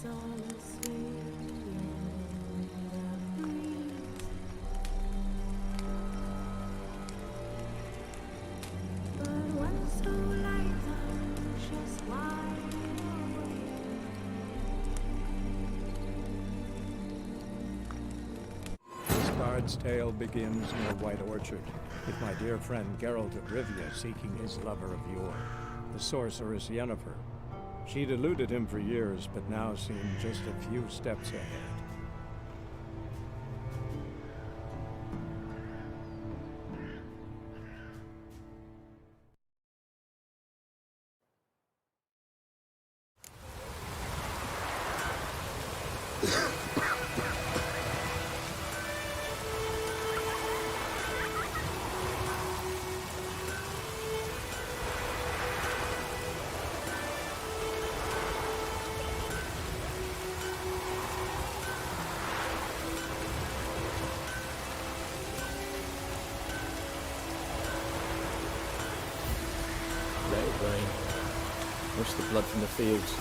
all asleep in the breeze. But when the soul lights up, just wide awake. This bard's tale begins near White Orchard, with my dear friend Geralt of Rivia seeking his lover of yore, the sorceress Yennefer. She'd eluded him for years, but now seemed just a few steps ahead. Let it rain. Wash the blood from the fields.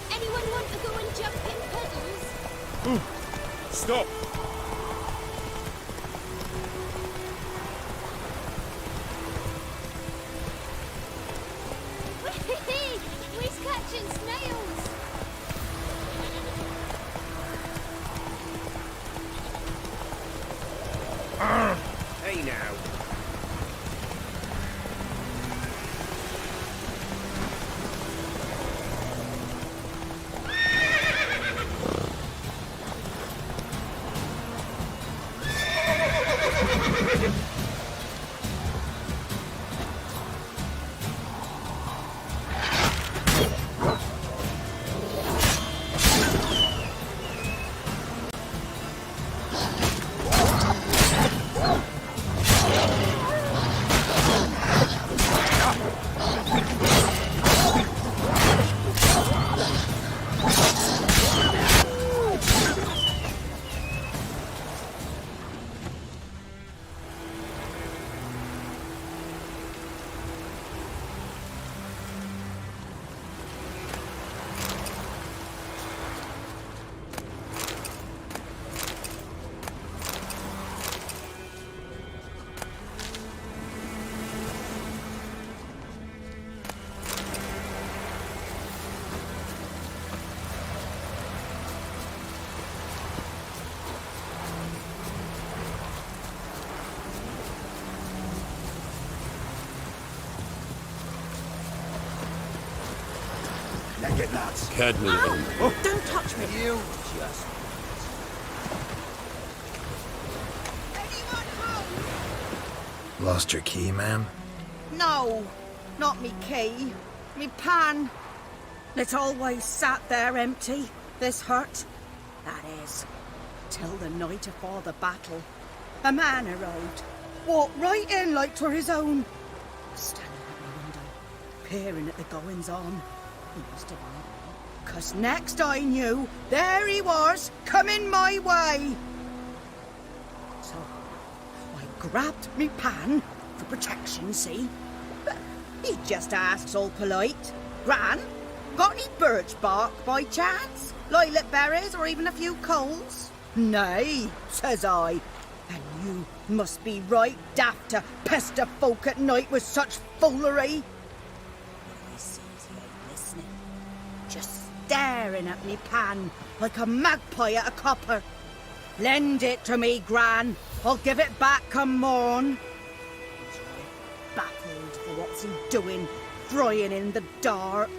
Anyone want to go and jump in puddles? Stop! We're catching snails. Hey now. Get nuts. Cadmium. Don't touch me. You just... Lost your key, ma'am? No, not me key. Me pan. It's always sat there empty, this hut. That is, till the night afore the battle. A man arrived, walked right in like 'twere his own. Standing at my window, peering at the goings-on. He must have known, 'cause next I knew, there he was, coming my way. So, I grabbed me pan, for protection, see? But he just asks all polite, Gran, got any birch bark by chance? Lilac berries or even a few coals? Nay, says I, and you must be right daft to pester folk at night with such foolery. I sees he ain't listening, just staring at me pan like a magpie at a copper. Lend it to me, Gran. I'll give it back come morn. He's right baffled for what's he doing, frying in the dark.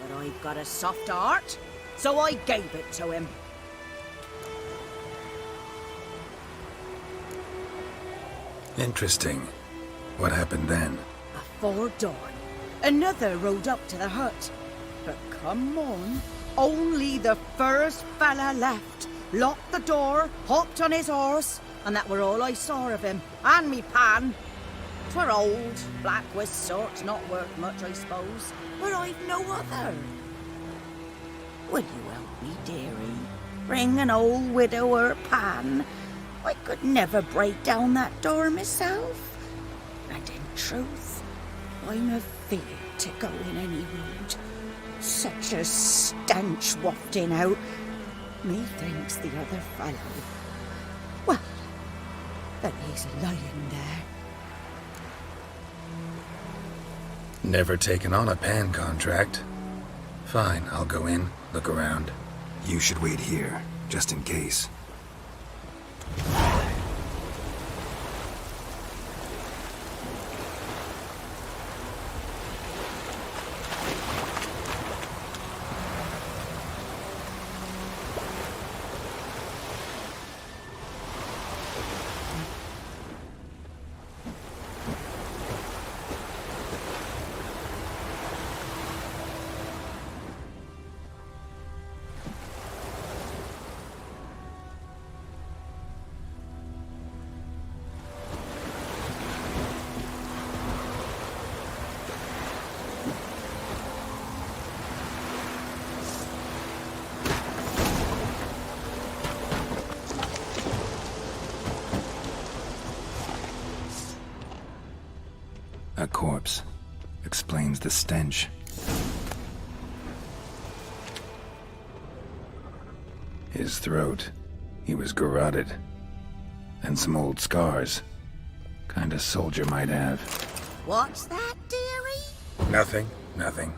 But I've got a soft heart, so I gave it to him. Interesting. What happened then? Afore dawn, another rode up to the hut. But come on, only the first fella left. Locked the door, hopped on his horse, and that were all I saw of him, and me pan. 'Twere old, black with sorts, not worth much, I suppose, but I've no other. Will you help me, dearie? Bring an old widower pan. I could never break down that door myself. And in truth, I'm afeard to go in any road. Such a stench wafting out. Methinks the other fellow... Well, that he's lying there. Never taken on a pan contract. Fine, I'll go in, look around. You should wait here, just in case. A corpse. Explains the stench. His throat. He was garroted. And some old scars. Kind of soldier might have. What's that, dearie? Nothing.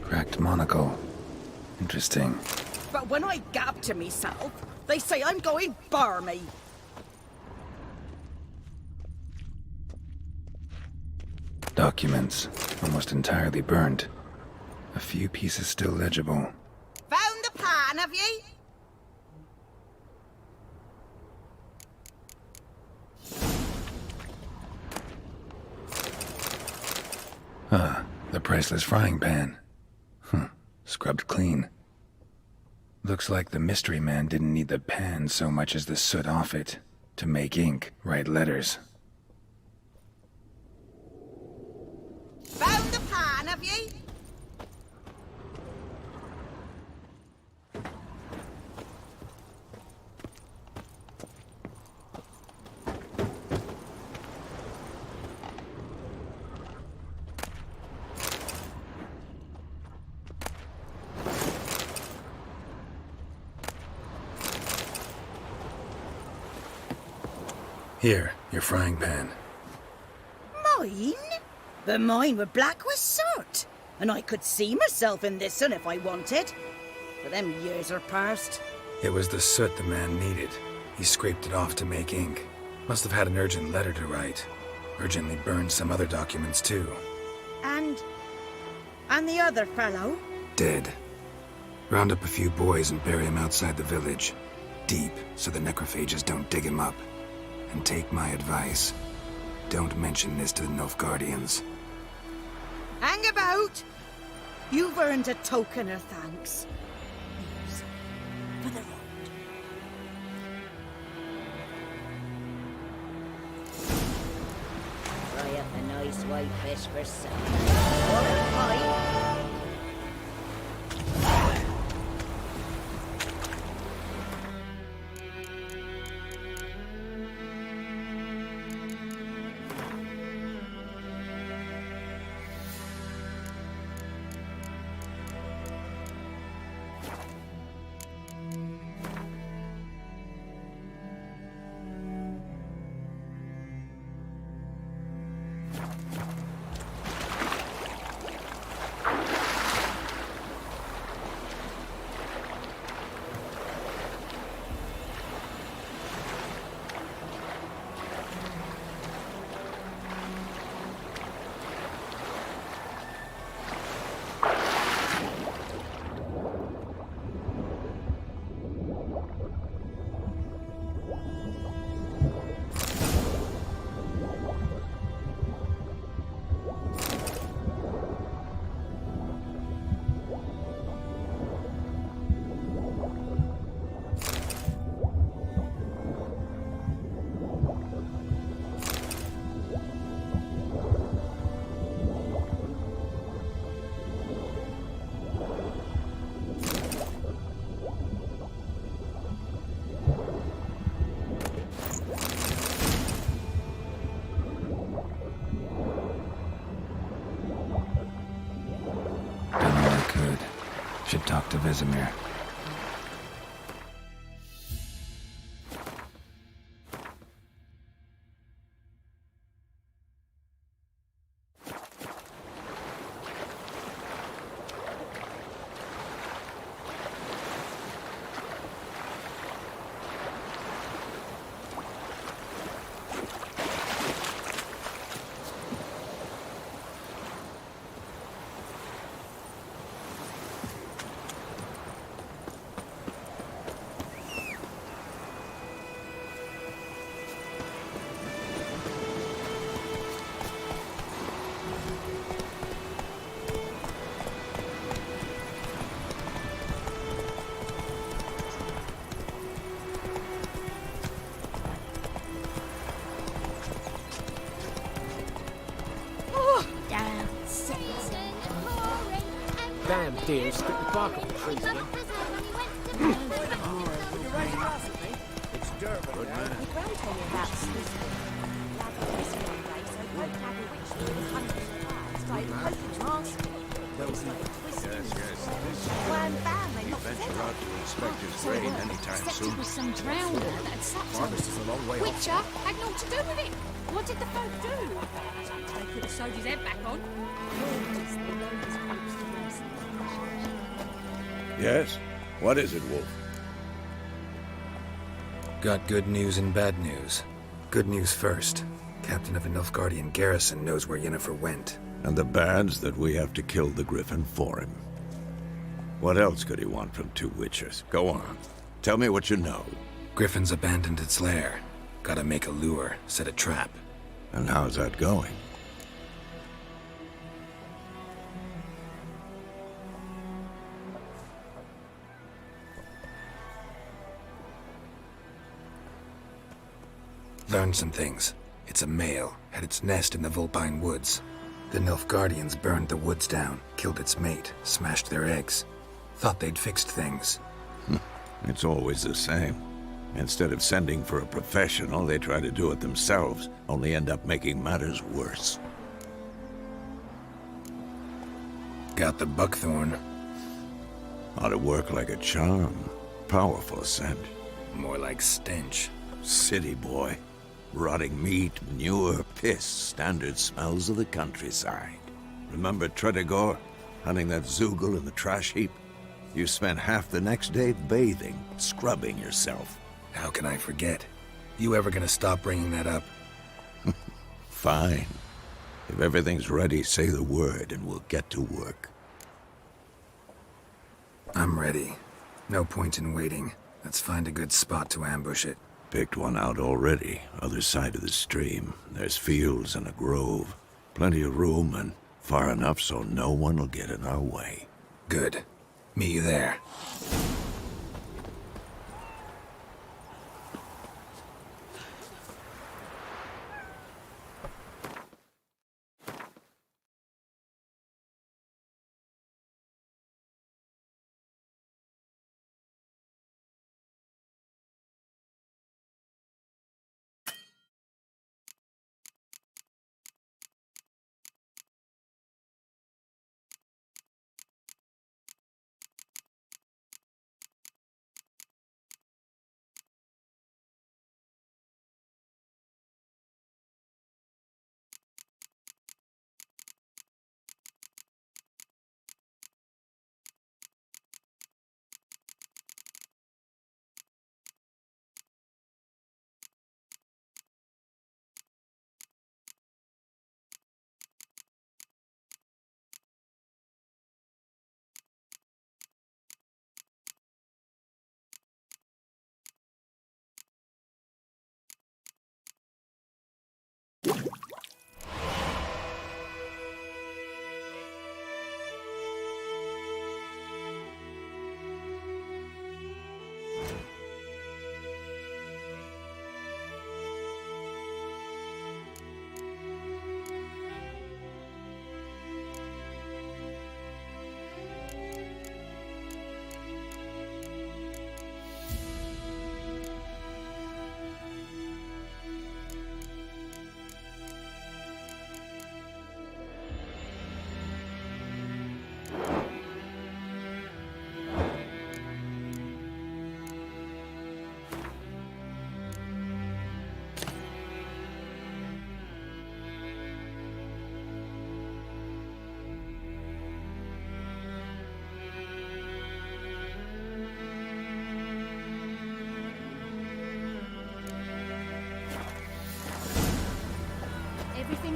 Cracked monocle. Interesting. But when I gab to myself, they say I'm going barmy. Documents. Almost entirely burned. A few pieces still legible. Found the pan, have ye? The priceless frying pan. Scrubbed clean. Looks like the mystery man didn't need the pan so much as the soot off it. To make ink, write letters. Found the pan, have ye? Here, your frying pan. Mine? But mine were black with soot. And I could see myself in this one if I wanted. But them years are past. It was the soot the man needed. He scraped it off to make ink. Must have had an urgent letter to write. Urgently burned some other documents too. And the other fellow? Dead. Round up a few boys and bury him outside the village. Deep, so the necrophages don't dig him up. And take my advice. Don't mention this to the Nilfgaardians. Hang about! You've earned a token of thanks. Here's for the road. Fry up a nice white fish for supper. Or a pie. should talk to Vesemir. Damn, sexy. Damn deer, stick the bark off the trees again. It's Durban. Good man. Yes, yes. You venture out to inspect his grain anytime soon. With some drowner that sapped him. Harvest is a long way off. Witcher had naught to do with it. What did the folk do? They could have sewed his head back on. Yes? What is it, Wolf? Got good news and bad news. Good news first. Captain of a Nilfgaardian garrison knows where Yennefer went. And the bad's that we have to kill the Griffin for him. What else could he want from two witchers? Go on. Tell me what you know. Griffin's abandoned its lair. Gotta make a lure, set a trap. And how's that going? Learned some things. It's a male, had its nest in the Vulpine Woods. The Nilfgaardians burned the woods down, killed its mate, smashed their eggs. Thought they'd fixed things. It's always the same. Instead of sending for a professional, they try to do it themselves, only end up making matters worse. Got the buckthorn. Ought to work like a charm. Powerful scent. More like stench. City boy. Rotting meat, manure, piss, standard smells of the countryside. Remember Tredegor? Hunting that Zoogle in the trash heap? You spent half the next day bathing, scrubbing yourself. How can I forget? You ever gonna stop bringing that up? Fine. If everything's ready, say the word and we'll get to work. I'm ready. No point in waiting. Let's find a good spot to ambush it. Picked one out already, other side of the stream. There's fields and a grove. Plenty of room and far enough so no one will get in our way. Good. Meet you there.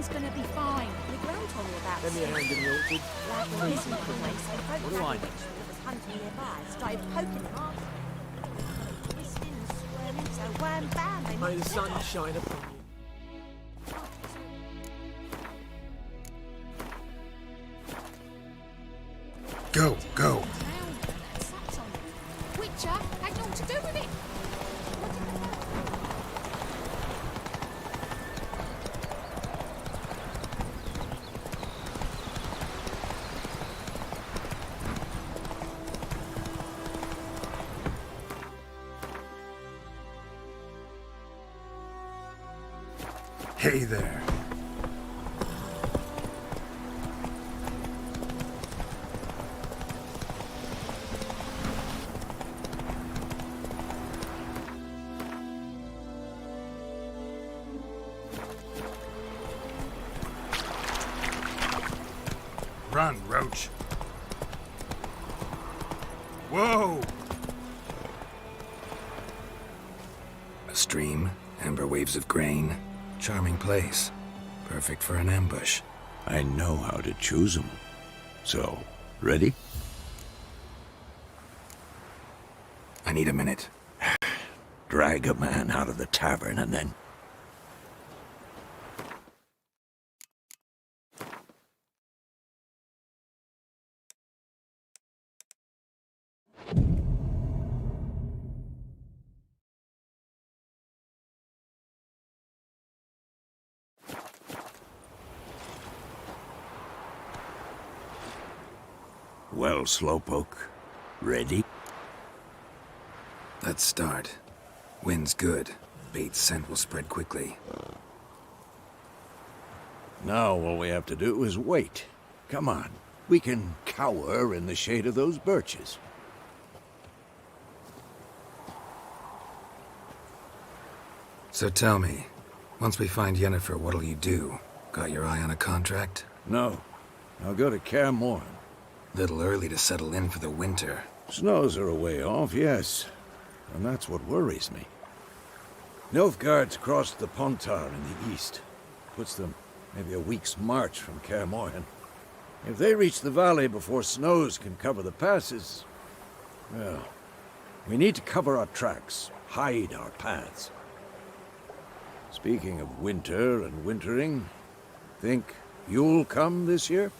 Everything's gonna be fine. Your grand told me about Lend me a hand in the orchard. lad went missing one day, so folk What do I found know? a witch that was hunting nearby. Started poking him off. Twisting and squirming, so wham bam, they May the knocked sun him off. shine upon you. Go, go. That's on it. Witcher had naught to do with it. What did the folk Hey there. Run, Roach. Whoa! A stream, amber waves of grain. Charming place. Perfect for an ambush. I know how to choose 'em. So, ready? I need a minute. Drag a man out of the tavern and then... Well, Slowpoke, ready? Let's start. Wind's good. Bait's scent will spread quickly. Now all we have to do is wait. Come on. We can cower in the shade of those birches. So tell me, once we find Yennefer, what'll you do? Got your eye on a contract? No. I'll go to Kaer Morhen. Little early to settle in for the winter. Snows are a way off, yes. And that's what worries me. Nilfgaard's crossed the Pontar in the east. Puts them maybe a week's march from Kaer Morhen. If they reach the valley before snows can cover the passes, well, we need to cover our tracks, hide our paths. Speaking of winter and wintering, think you'll come this year?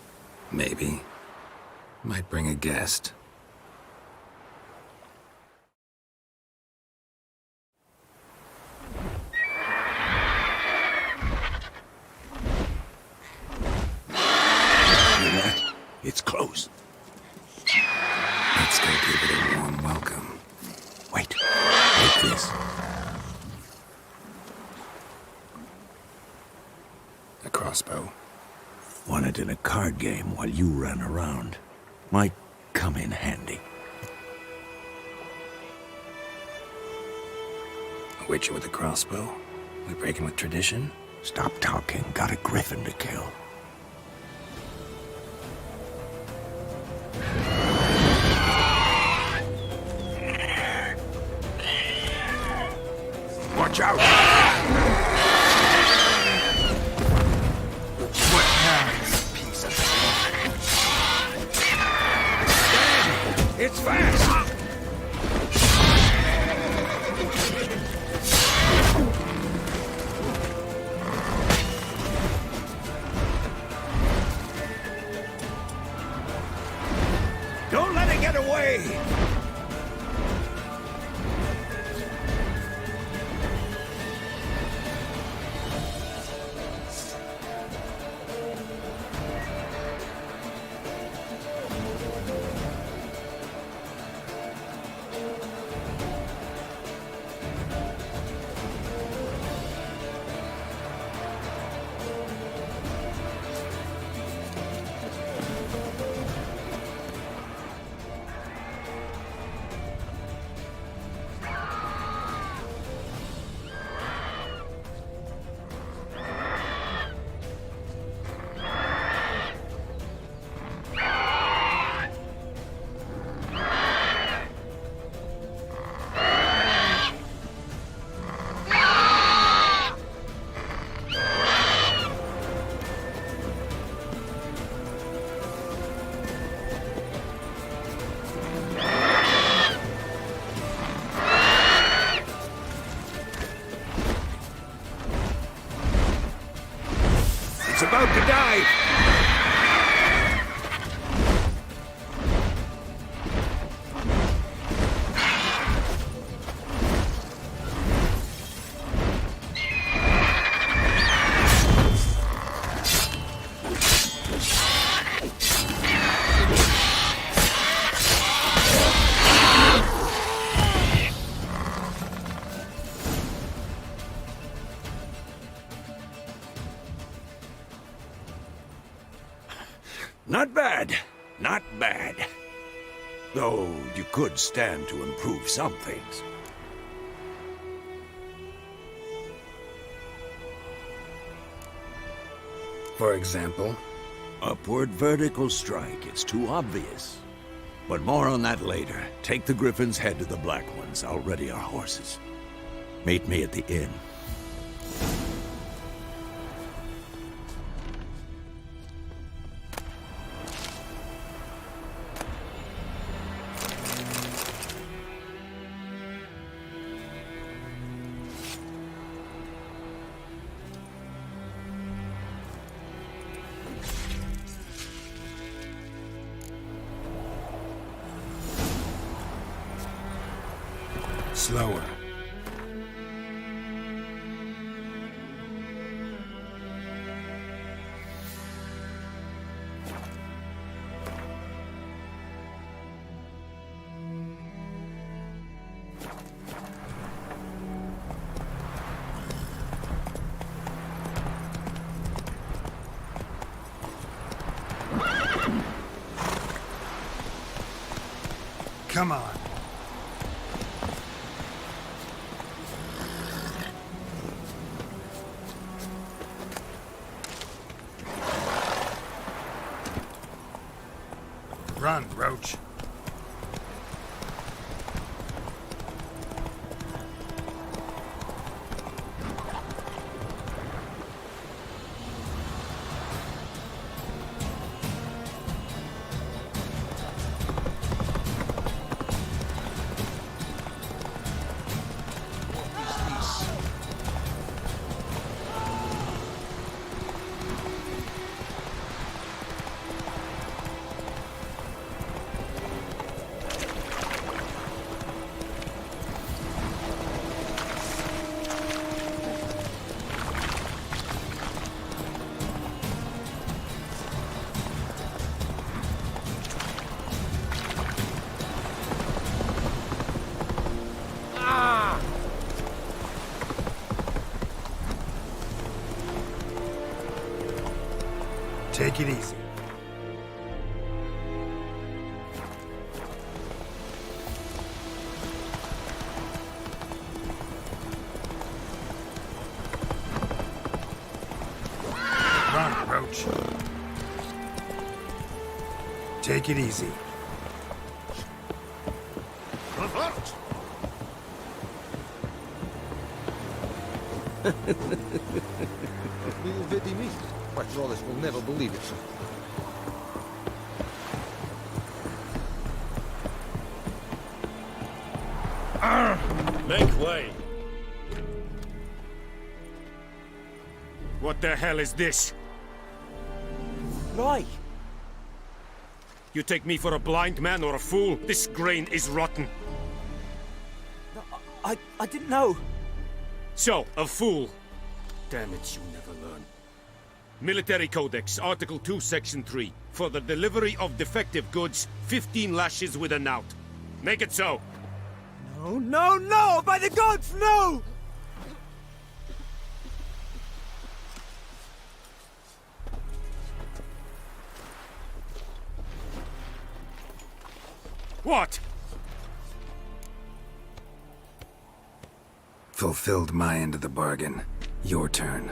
Maybe. Might bring a guest. It's close. Let's go give it a warm welcome. Wait. Take this. A crossbow. Won it in a card game while you ran around. Might come in handy. A witcher with a crossbow? We breaking with tradition? Stop talking. Got a griffin to kill. Watch out! What now, you piece of... It's fast! Don't let it get away! a dive! Not bad. Not bad. Though you could stand to improve some things. For example? Upward vertical strike. It's too obvious. But more on that later. Take the Griffin's head to the Black Ones. I'll ready our horses. Meet me at the inn. Slower. Come on. Run, Roach. Take it easy. Run, Roach. Take it easy. Will vedi me? Patroles will never believe it. Make way! What the hell is this? Why? You take me for a blind man or a fool? This grain is rotten. I didn't know. So, a fool. Damn it, you never learn. Military Codex, Article 2, Section 3. For the delivery of defective goods, 15 lashes with a knout. Make it so. No, no, no! By the gods, no! What? Fulfilled my end of the bargain. Your turn.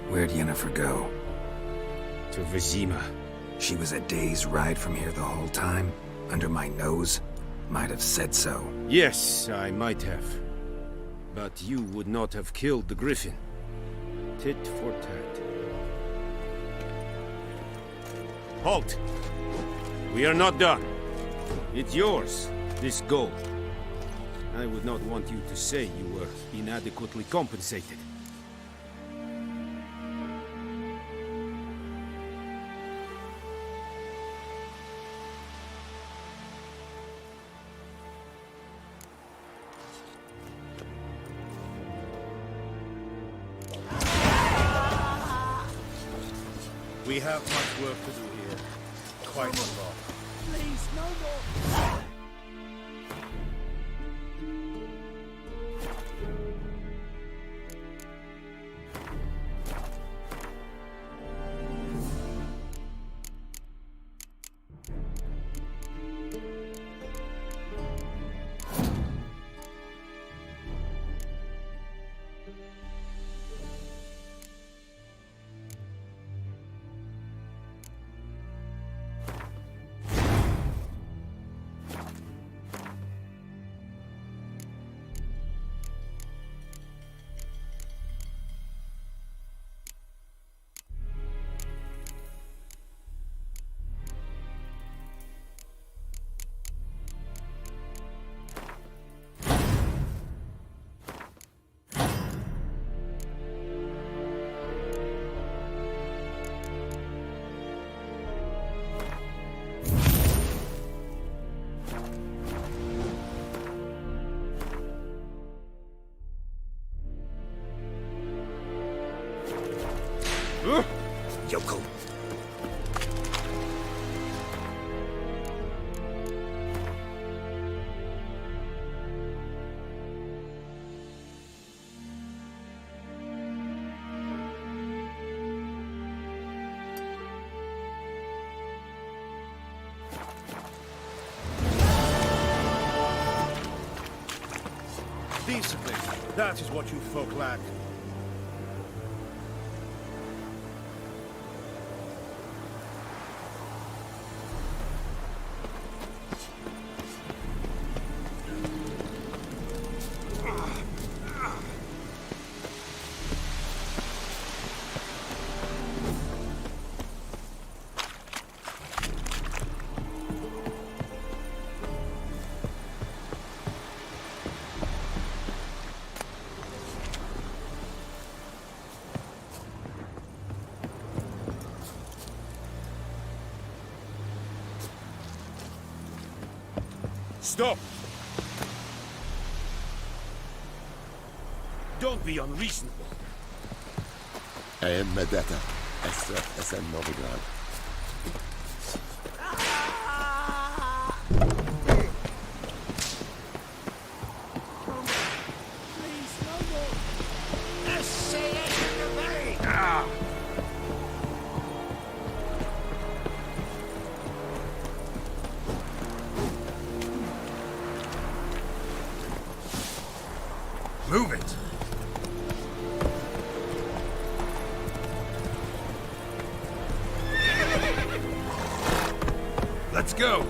Where'd Yennefer go? To Vizima. She was a day's ride from here the whole time? Under my nose? Might have said so. Yes, I might have. But you would not have killed the Griffin. Tit for tat. Halt! We are not done. It's yours, this gold. I would not want you to say you were inadequately compensated. We have much work to do here. Quite a lot. Please, no more. Yokel. Discipline. That is what you folk lack. Stop! Don't be unreasonable. I am Medetta, S.N. Novigrad. Please, no more. Move it! Let's go!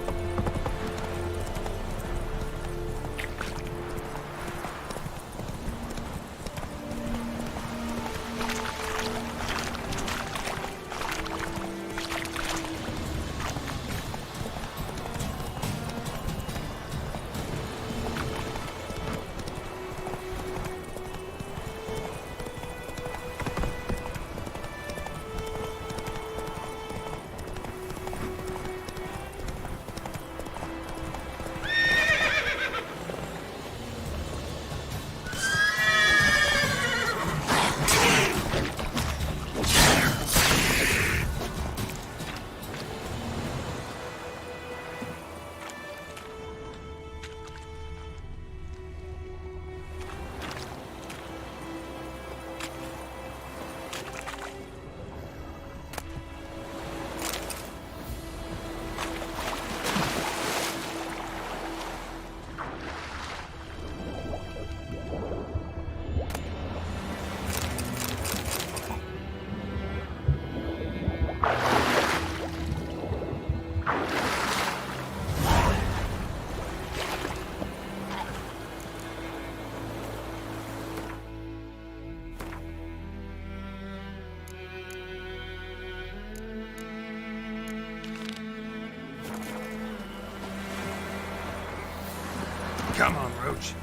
Come on, Roach.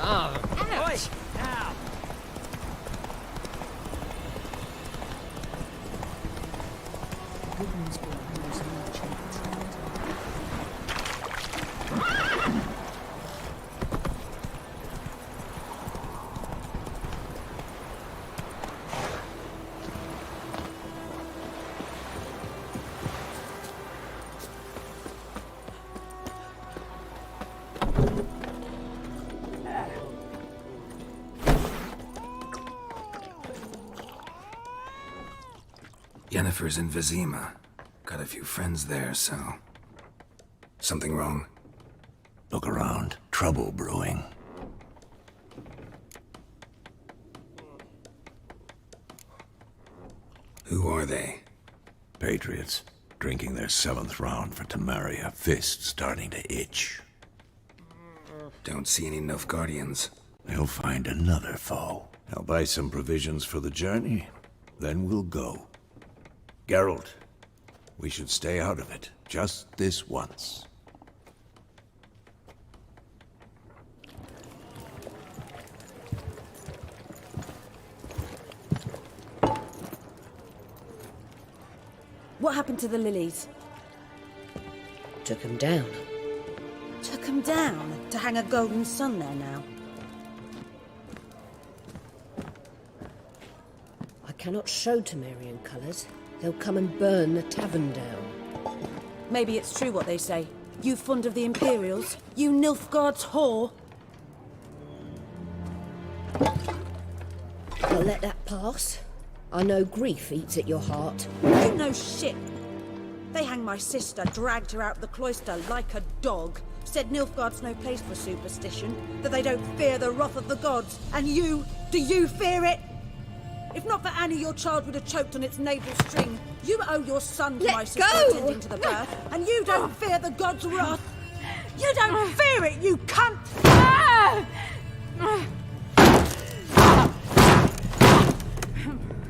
Ouch! Now. Woodmansburg knows much about trade. Yennefer's in Vizima. Got a few friends there, so... Something wrong? Look around. Trouble brewing. Who are they? Patriots. Drinking their 7th round for Temeria. Fist starting to itch. Don't see any Nilfgaardians. They'll find another foe. I'll buy some provisions for the journey. Then we'll go. Geralt, we should stay out of it. Just this once. What happened to the lilies? Took 'em down. Took 'em down to hang a golden sun there now. I cannot show Temerian colours. They'll come and burn the tavern down. Maybe it's true what they say. You fond of the Imperials? You Nilfgaard's whore? I'll let that pass. I know grief eats at your heart. You know shit. They hanged my sister, dragged her out of the cloister like a dog. Said Nilfgaard's no place for superstition, that they don't fear the wrath of the gods. And you, do you fear it? If not for Annie, your child would have choked on its navel string. You owe your son to my sister attending to the birth, and you don't fear the gods' wrath. You don't fear it, you cunt!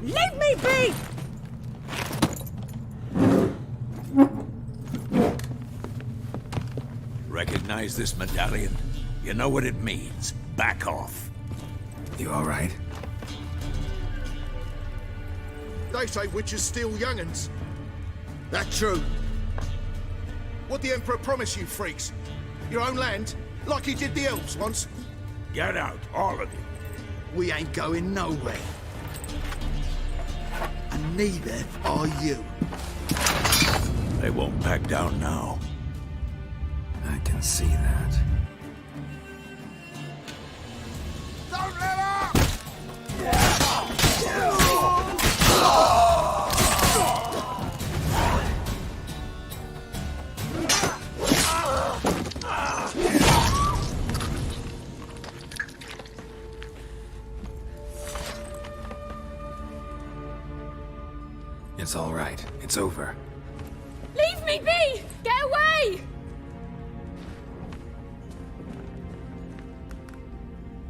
Leave me be! Recognize this medallion? You know what it means. Back off. You all right? They say witches steal young'uns. That true? What the Emperor promise you, freaks? Your own land? Like he did the elves once? Get out, all of you. We ain't going nowhere. And neither are you. They won't back down now. I can see that. Don't let up! It's all right. It's over. Leave me be! Get away!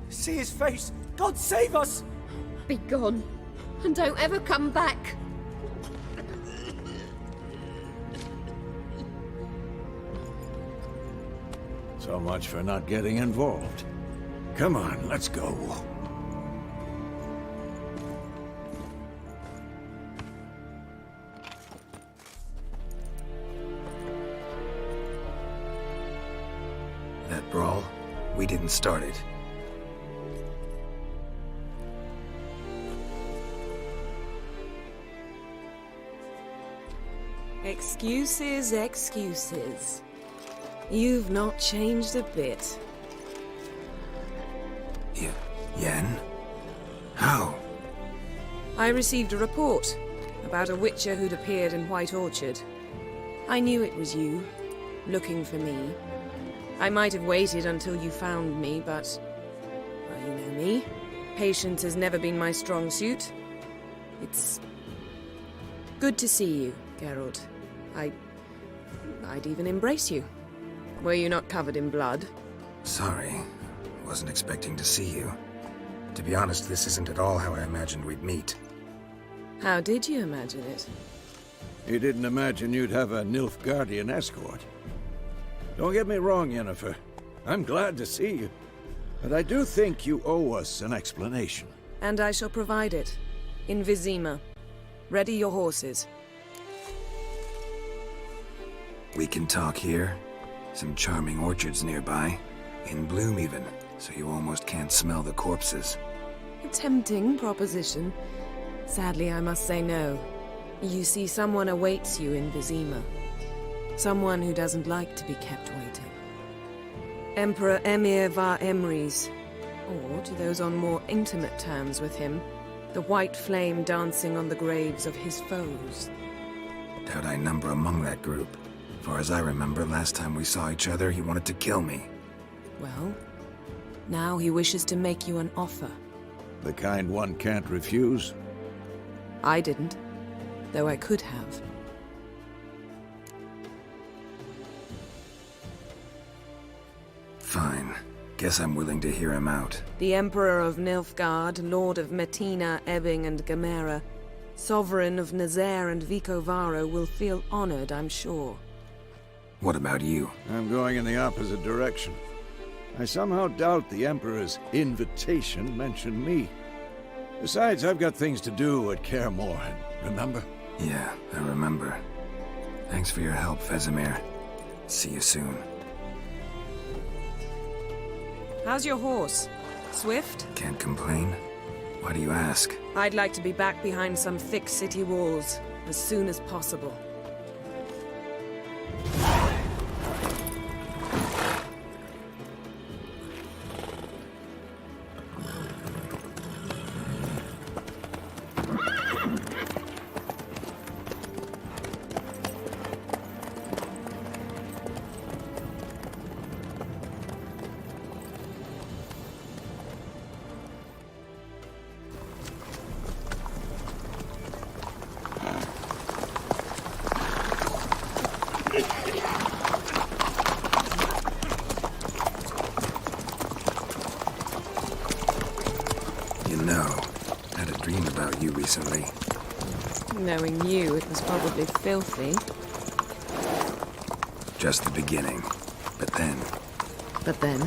See his face! God save us! Be gone, and don't ever come back. So much for not getting involved. Come on, let's go. That brawl, we didn't start it. Excuses, excuses. You've not changed a bit. Yen? How? I received a report about a witcher who'd appeared in White Orchard. I knew it was you, looking for me. I might have waited until you found me, but... well, you know me. Patience has never been my strong suit. It's... good to see you, Geralt. I'd even embrace you. Were you not covered in blood? Sorry. Wasn't expecting to see you. To be honest, this isn't at all how I imagined we'd meet. How did you imagine it? You didn't imagine you'd have a Nilfgaardian escort. Don't get me wrong, Yennefer. I'm glad to see you. But I do think you owe us an explanation. And I shall provide it. In Vizima. Ready your horses. We can talk here. Some charming orchards nearby. In bloom even, so you almost can't smell the corpses. A tempting proposition. Sadly, I must say no. You see, someone awaits you in Vizima. Someone who doesn't like to be kept waiting. Emperor Emir var Emrys, or to those on more intimate terms with him, the white flame dancing on the graves of his foes. Doubt I number among that group. Far as I remember, last time we saw each other, he wanted to kill me. Well, now he wishes to make you an offer. The kind one can't refuse? I didn't, though I could have. Fine. Guess I'm willing to hear him out. The Emperor of Nilfgaard, Lord of Metina, Ebbing and Gamera, Sovereign of Nazaire and Vicovaro will feel honored, I'm sure. What about you? I'm going in the opposite direction. I somehow doubt the Emperor's invitation mentioned me. Besides, I've got things to do at Kaer Morhen, remember? Yeah, I remember. Thanks for your help, Vesemir. See you soon. How's your horse? Swift? Can't complain. Why do you ask? I'd like to be back behind some thick city walls as soon as possible. Recently. Knowing you, it was probably filthy. Just the beginning. But then... But then?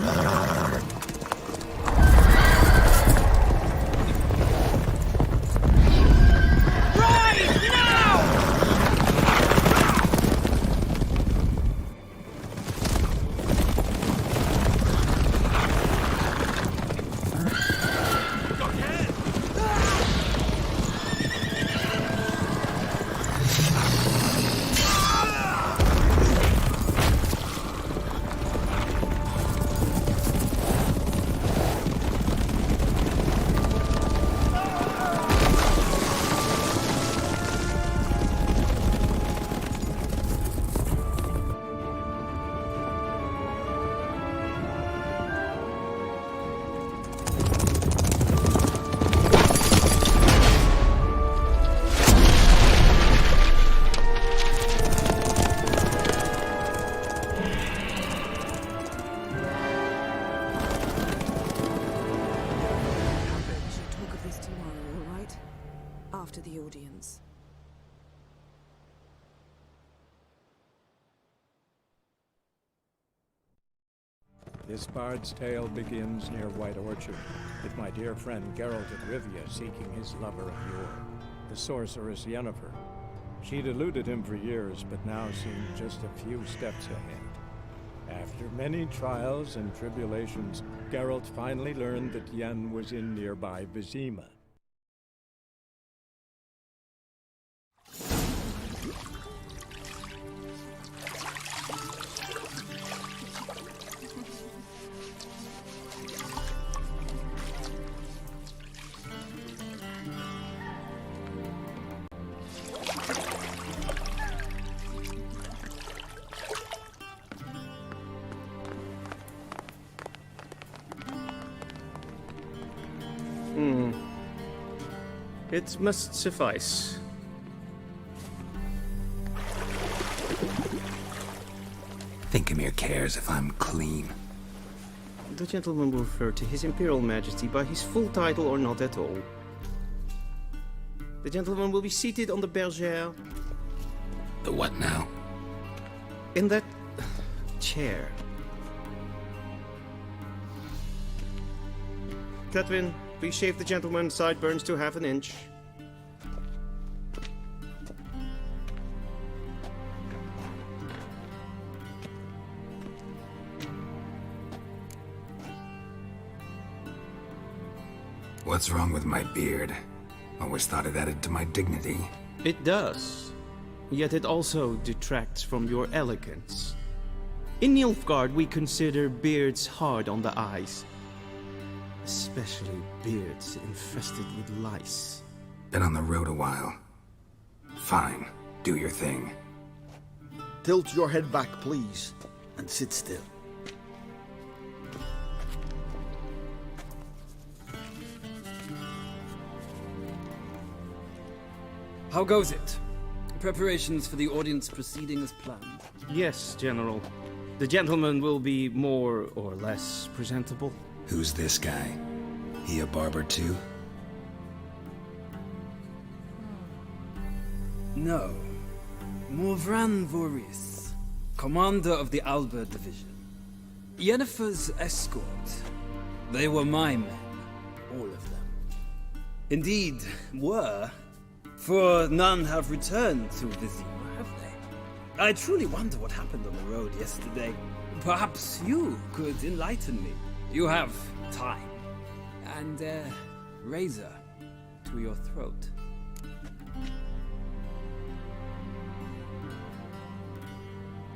This bard's tale begins near White Orchard, with my dear friend Geralt of Rivia seeking his lover of yore, the sorceress Yennefer. She'd eluded him for years, but now seemed just a few steps ahead. After many trials and tribulations, Geralt finally learned that Yen was in nearby Vizima. It must suffice. Thingmere cares if I'm clean. The gentleman will refer to His Imperial Majesty by his full title or not at all. The gentleman will be seated on the bergère. The what now? In that chair. Cletwin, please shave the gentleman's sideburns to half an inch. What's wrong with my beard? Always thought it added to my dignity. It does. Yet it also detracts from your elegance. In Nilfgaard, we consider beards hard on the eyes. Especially beards infested with lice. Been on the road a while. Fine, do your thing. Tilt your head back, please, and sit still. How goes it? Preparations for the audience proceeding as planned? Yes, General. The gentleman will be more or less presentable. Who's this guy? He a barber too? No. Morvran Voris, commander of the Alba Division. Yennefer's escort. They were my men. All of them. Indeed, were. For none have returned to Vizima, have they? I truly wonder what happened on the road yesterday. Perhaps you could enlighten me. You have time. And a razor to your throat.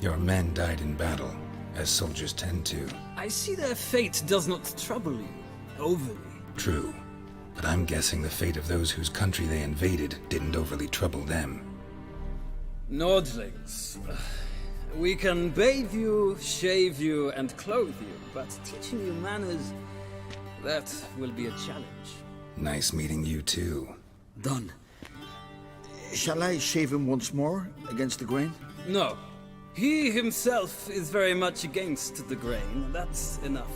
Your men died in battle, as soldiers tend to. I see their fate does not trouble you overly. True. But I'm guessing the fate of those whose country they invaded didn't overly trouble them. Nordlings. We can bathe you, shave you, and clothe you, but teaching you manners, that will be a challenge. Nice meeting you too. Done. Shall I shave him once more, against the grain? No. He himself is very much against the grain. That's enough.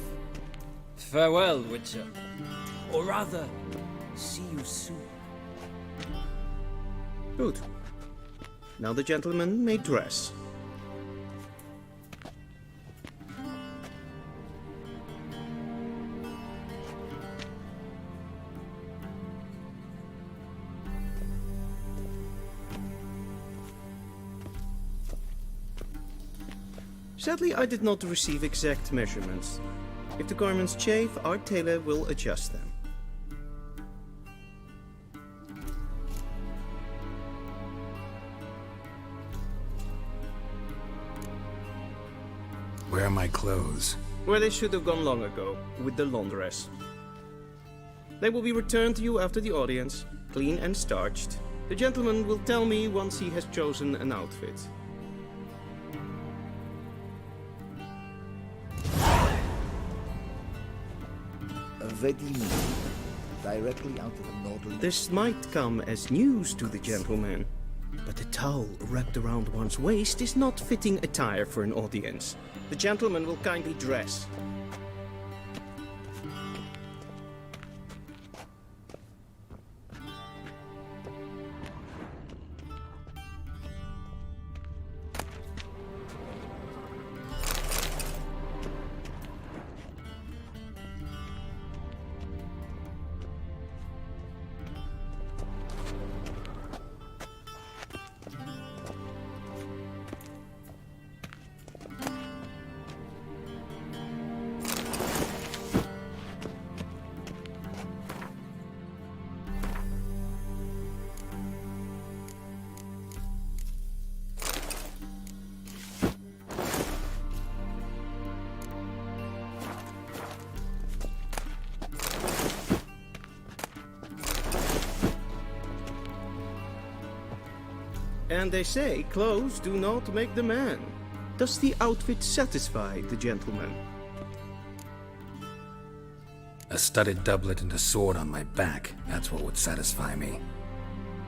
Farewell, Witcher. Or rather, see you soon. Good. Now the gentleman may dress. Sadly, I did not receive exact measurements. If the garments chafe, our tailor will adjust them. Where are my clothes? Where they should have gone long ago, with the laundress. They will be returned to you after the audience, clean and starched. The gentleman will tell me once he has chosen an outfit. Vedimi, directly out of the northern... This might come as news to the gentleman, but a towel wrapped around one's waist is not fitting attire for an audience. The gentleman will kindly dress. And they say clothes do not make the man. Does the outfit satisfy the gentleman? A studded doublet and a sword on my back, that's what would satisfy me.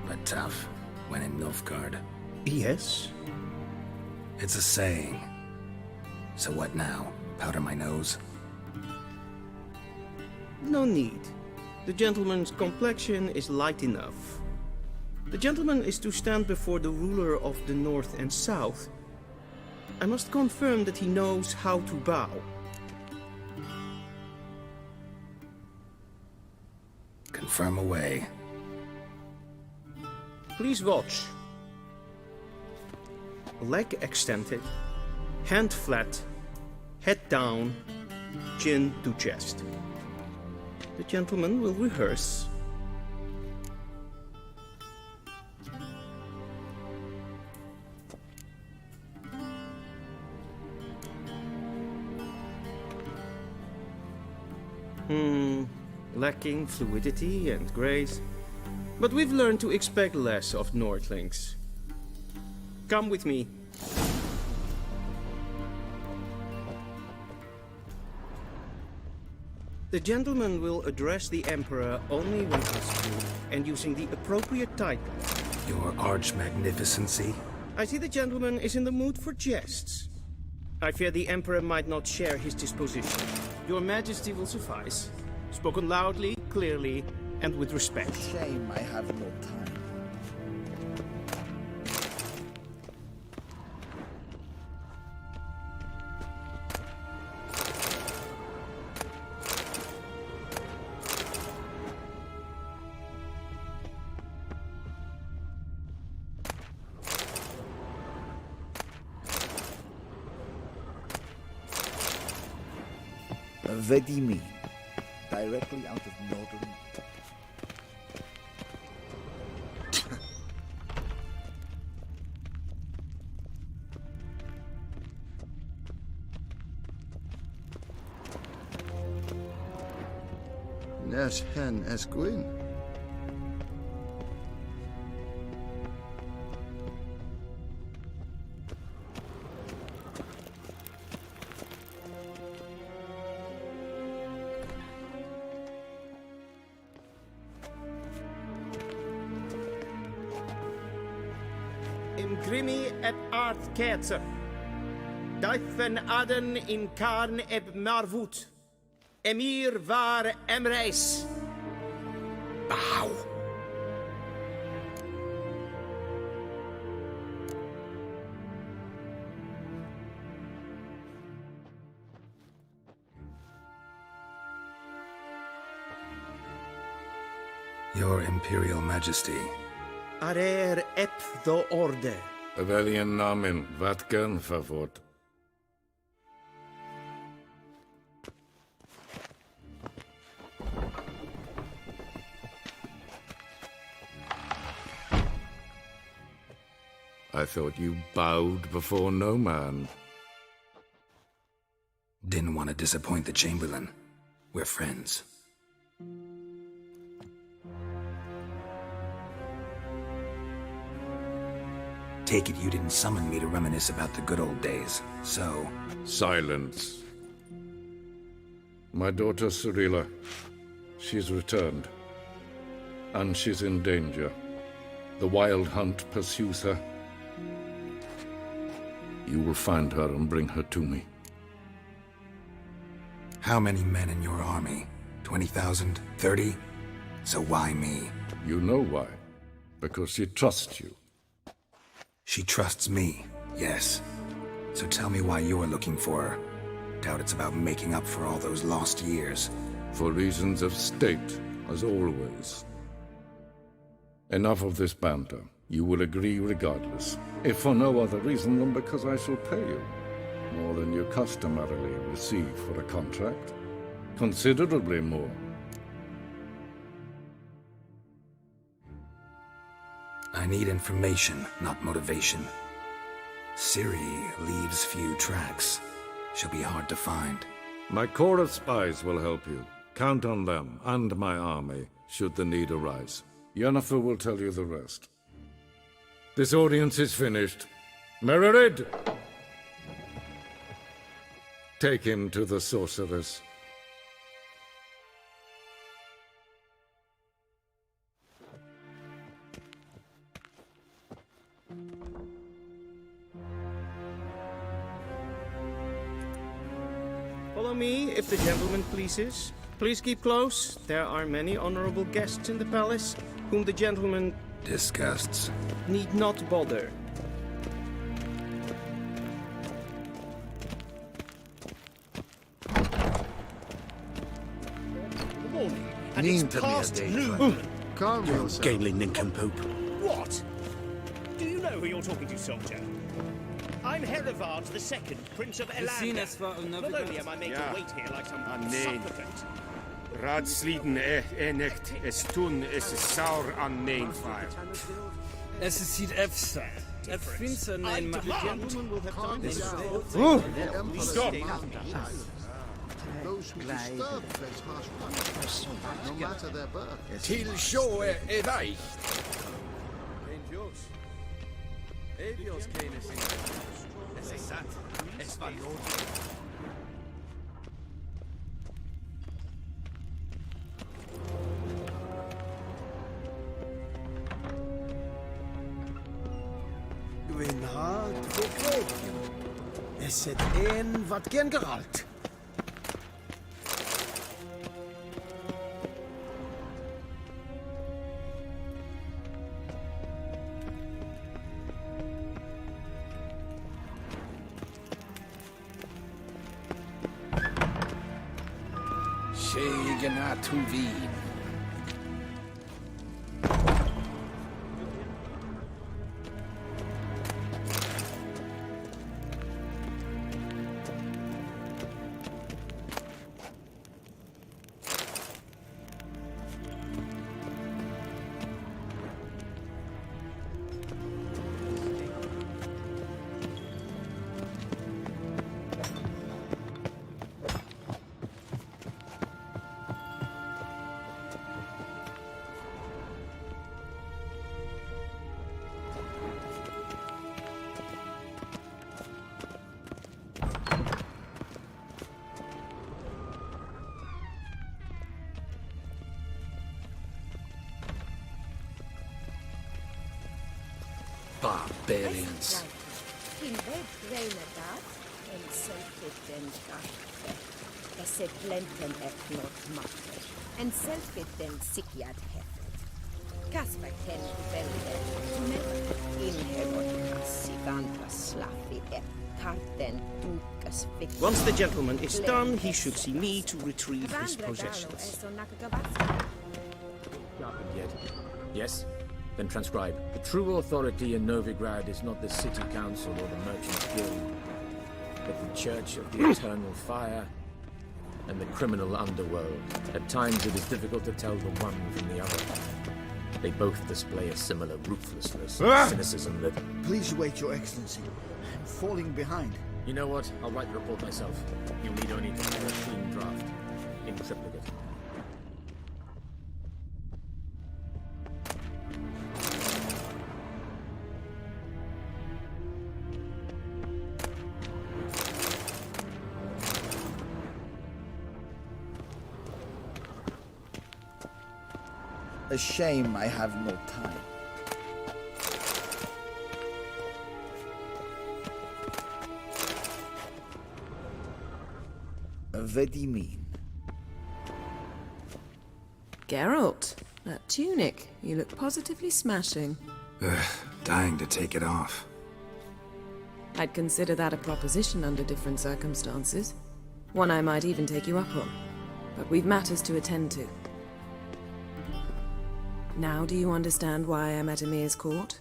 But tough, when in Nilfgaard. Yes. It's a saying. So what now? Powder my nose? No need. The gentleman's complexion is light enough. The gentleman is to stand before the ruler of the North and South. I must confirm that he knows how to bow. Confirm away. Please watch. Leg extended, hand flat, head down, chin to chest. The gentleman will rehearse. Lacking fluidity and grace. But we've learned to expect less of Nordlings. Come with me. The gentleman will address the Emperor only when possible and using the appropriate title. Your Arch-Magnificency? I see the gentleman is in the mood for jests. I fear the Emperor might not share his disposition. Your Majesty will suffice. Spoken loudly, clearly, and with respect. Shame I have no time. Vedimi, directly out of northern. Nes hen esquin. Imgrimi et art ketzer. Daifen aden in karn eb marvut. Emir var emreis. Bow. Your Imperial Majesty. Arer ep do orde. Welchen Namen, wat gern verwort? I thought you bowed before no man. Didn't want to disappoint the Chamberlain. We're friends. Take it you didn't summon me to reminisce about the good old days, so... Silence. My daughter Cirilla, she's returned. And she's in danger. The Wild Hunt pursues her. You will find her and bring her to me. How many men in your army? 20,000? 30? So why me? You know why. Because she trusts you. She trusts me, yes. So tell me why you're looking for her. Doubt it's about making up for all those lost years. For reasons of state, as always. Enough of this banter. You will agree regardless. If for no other reason than because I shall pay you. More than you customarily receive for a contract. Considerably more. I need information, not motivation. Ciri leaves few tracks. She'll be hard to find. My corps of spies will help you. Count on them, and my army, should the need arise. Yennefer will tell you the rest. This audience is finished. Mererid! Take him to the sorceress. Follow me, if the gentleman pleases. Please keep close. There are many honorable guests in the palace, whom the gentleman... disgusts. ...need not bother. Good morning. And Mean it's to me a past day, noon. Calm yourself. Gaily nincompoop. What? Do you know who you're talking to, soldier? I'm Herivard II, Prince of Elamia. Not only am I made to wait here like some supplicant, Radsliden enecht es tun es saur an main fire. Es is hier EFSA. Het vindt ze een Stop! Those who disturb trespass punished, no matter their birth. Till sjå evaich. Gwyn hard voor kreeg. Is het een wat gen geralt? Segena tu vin. Barbarians. In red Grenadad, en selfit den kaffe. Esse blenten et not matter. En selfit den sikjad hefet. Kasper ken velden. Never in heroikas siganta slaffi et karten dukas victim. Once the gentleman is done, he should see me to retrieve his possessions. Yet. Yes? Then transcribe. The true authority in Novigrad is not the city council or the merchants guild, but the Church of the Eternal Fire and the criminal underworld. At times it is difficult to tell the one from the other. They both display a similar ruthlessness and cynicism that... Please wait, Your Excellency. I'm falling behind. You know what? I'll write the report myself. You'll need only to prepare a clean draft. In triplicate. A shame I have no time. What do you mean? Geralt, that tunic. You look positively smashing. Dying to take it off. I'd consider that a proposition under different circumstances. One I might even take you up on. But we've matters to attend to. Now do you understand why I'm at Emir's court?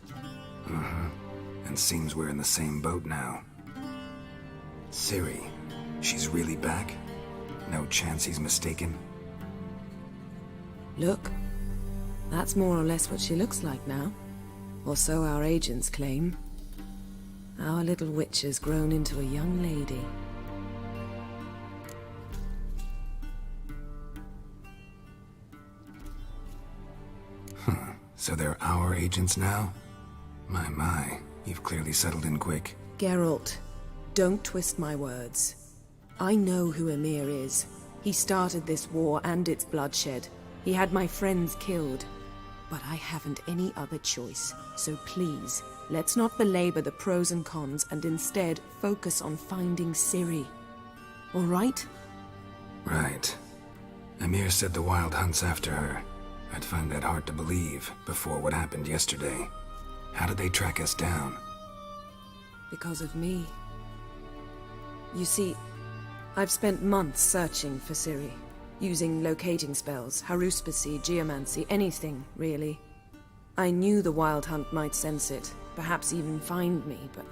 And seems we're in the same boat now. Ciri, she's really back? No chance he's mistaken? Look, that's more or less what she looks like now. Or so our agents claim. Our little witch has grown into a young lady. So they're our agents now? My, you've clearly settled in quick. Geralt, don't twist my words. I know who Emir is. He started this war and its bloodshed. He had my friends killed. But I haven't any other choice. So please, let's not belabor the pros and cons and instead focus on finding Ciri. All right? Right. Emir said the Wild hunts after her. I'd find that hard to believe before what happened yesterday. How did they track us down? Because of me. You see, I've spent months searching for Ciri, using locating spells, haruspicy, geomancy, anything, really. I knew the Wild Hunt might sense it, perhaps even find me, but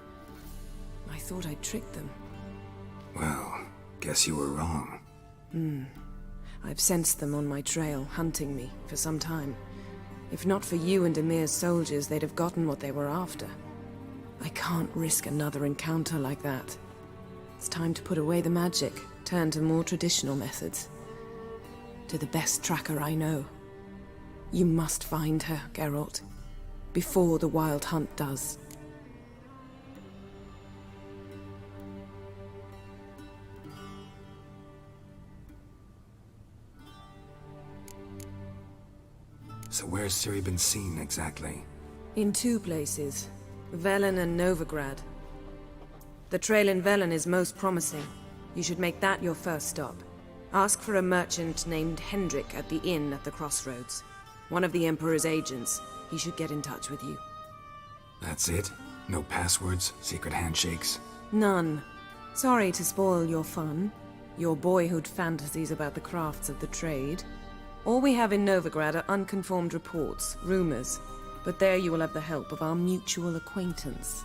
I thought I'd tricked them. Well, guess you were wrong. I've sensed them on my trail, hunting me, for some time. If not for you and Emir's soldiers, they'd have gotten what they were after. I can't risk another encounter like that. It's time to put away the magic, turn to more traditional methods. To the best tracker I know. You must find her, Geralt. Before the Wild Hunt does. So where's Ciri been seen, exactly? In two places. Velen and Novigrad. The trail in Velen is most promising. You should make that your first stop. Ask for a merchant named Hendrik at the inn at the crossroads. One of the Emperor's agents. He should get in touch with you. That's it? No passwords, secret handshakes? None. Sorry to spoil your fun. Your boyhood fantasies about the crafts of the trade. All we have in Novigrad are unconfirmed reports, rumors. But there you will have the help of our mutual acquaintance.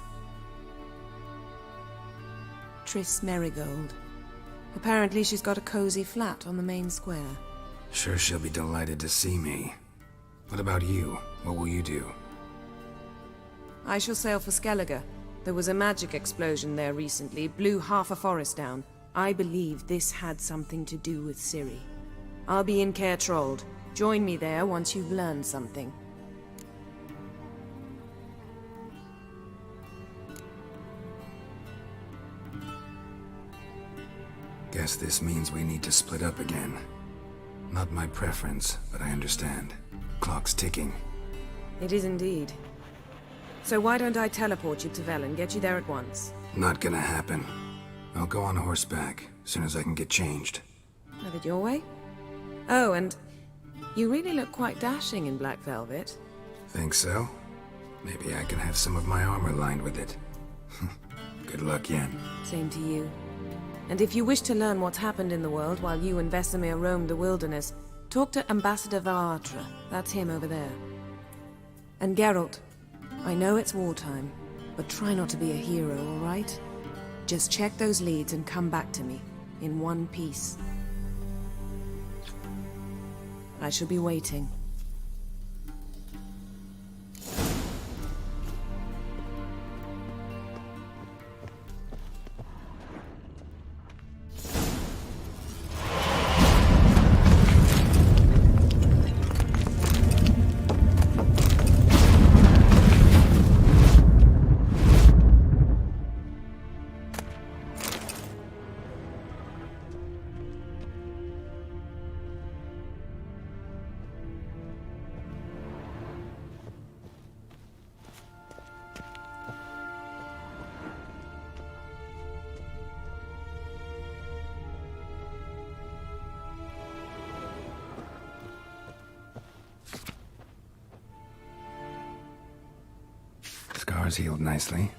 Triss Merigold. Apparently she's got a cozy flat on the main square. Sure she'll be delighted to see me. What about you? What will you do? I shall sail for Skellige. There was a magic explosion there recently, blew half a forest down. I believe this had something to do with Ciri. I'll be in Caer Trolde. Join me there once you've learned something. Guess this means we need to split up again. Not my preference, but I understand. Clock's ticking. It is indeed. So why don't I teleport you to Velen, get you there at once? Not gonna happen. I'll go on horseback, as soon as I can get changed. Have it your way? Oh, and you really look quite dashing in black velvet. Think so? Maybe I can have some of my armor lined with it. Good luck, Yen. Same to you. And if you wish to learn what's happened in the world while you and Vesemir roamed the wilderness, talk to Ambassador Varatra. That's him over there. And Geralt, I know it's wartime, but try not to be a hero, all right? Just check those leads and come back to me, in one piece. I shall be waiting. Scars healed nicely.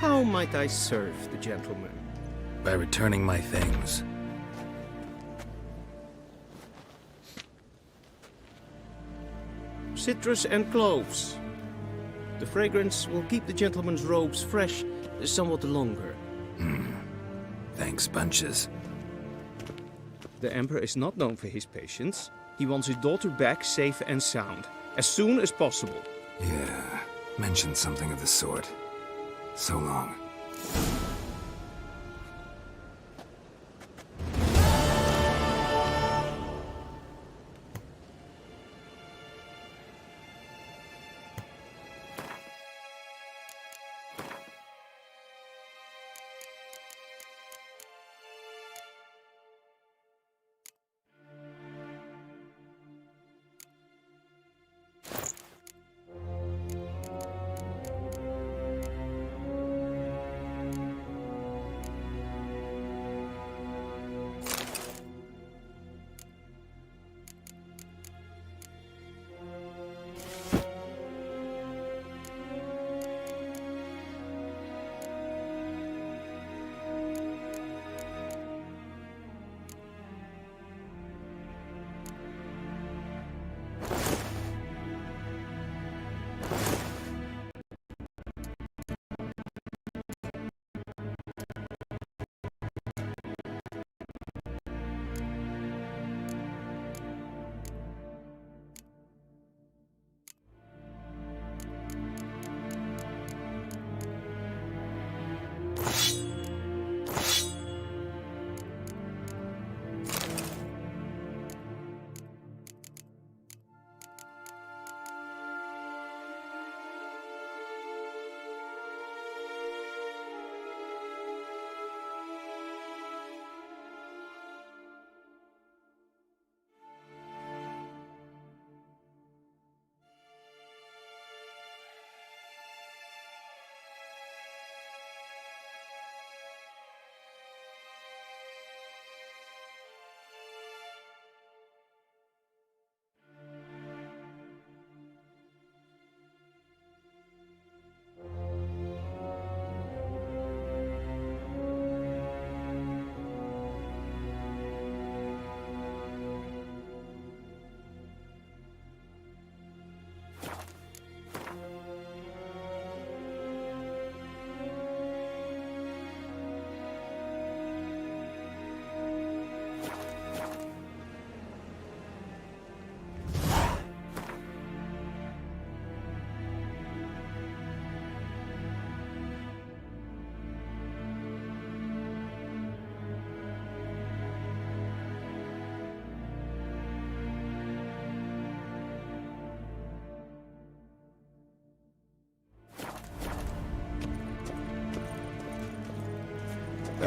How might I serve the gentleman? By returning my things. Citrus and cloves. The fragrance will keep the gentleman's robes fresh somewhat longer. Thanks, bunches. The Emperor is not known for his patience. He wants his daughter back safe and sound, as soon as possible. Yeah, mentioned something of the sort. So long.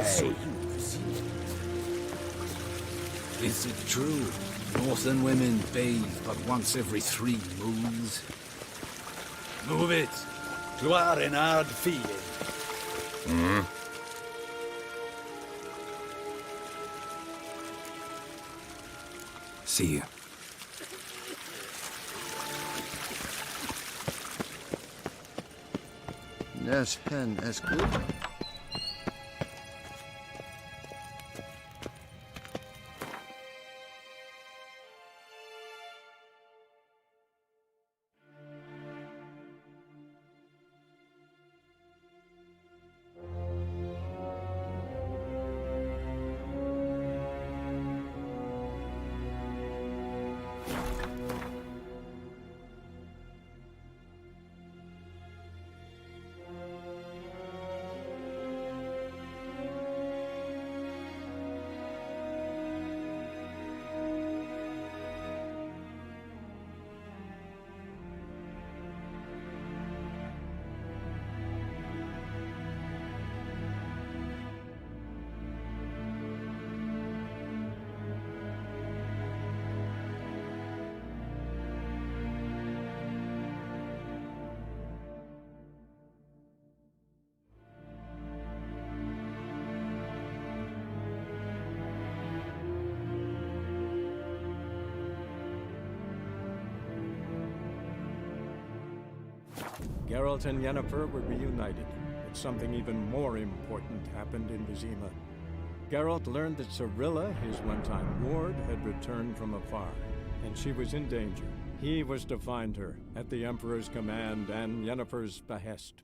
way. Is it true? Northern women bathe but once every 3 moons? Move it! You are in hard feeling. See you. Yes, hen as good. Geralt and Yennefer were reunited, but something even more important happened in Vizima. Geralt learned that Cirilla, his one-time ward, had returned from afar, and she was in danger. He was to find her, at the Emperor's command and Yennefer's behest.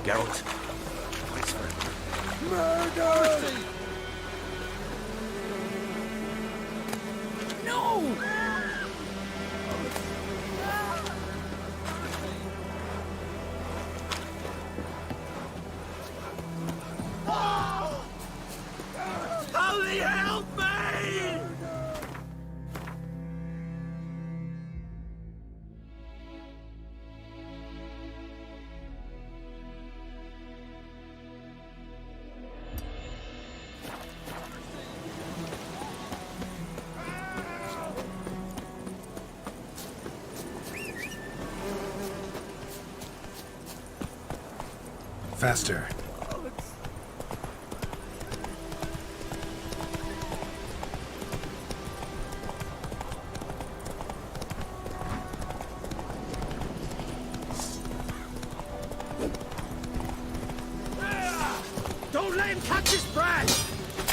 Geralt. Murder! No! Holy help me! Faster. Don't let him catch his breath!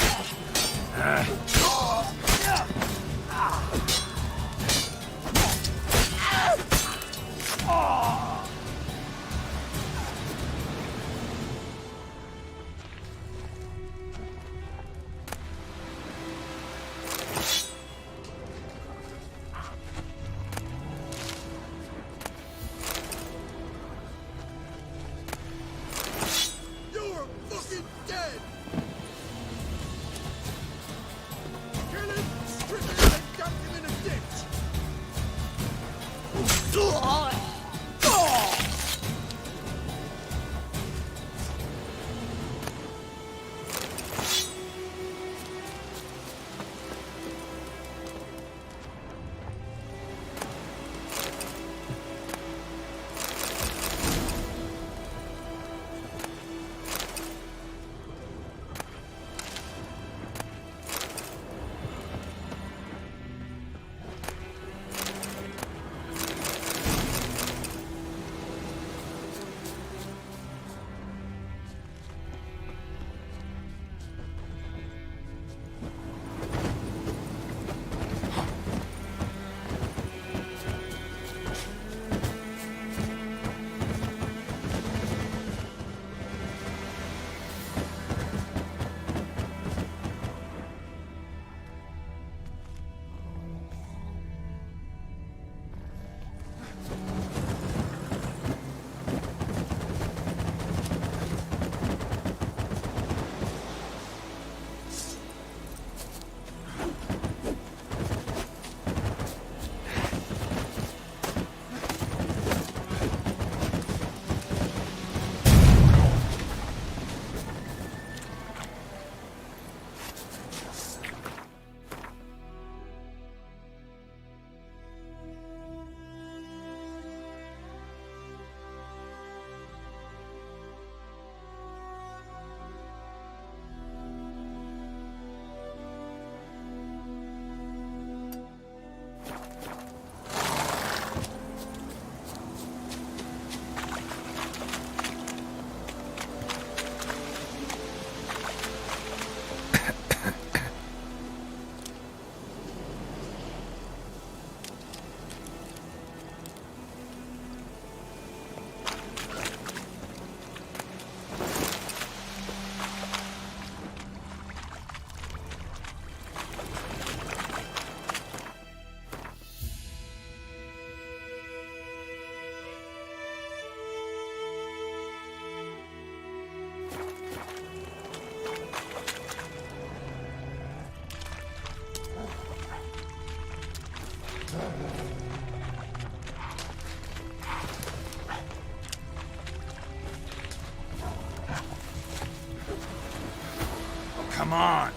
Come on.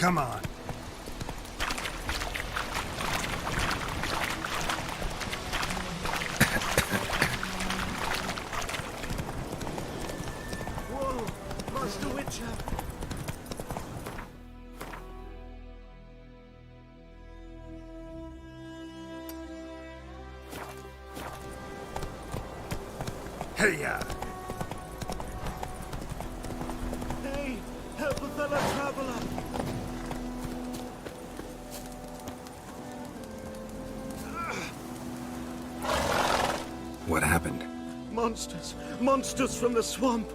Come on. Whoa, Master Witcher. Hey-ya! Hey, help a fellow traveler. What happened? Monsters. Monsters from the swamp.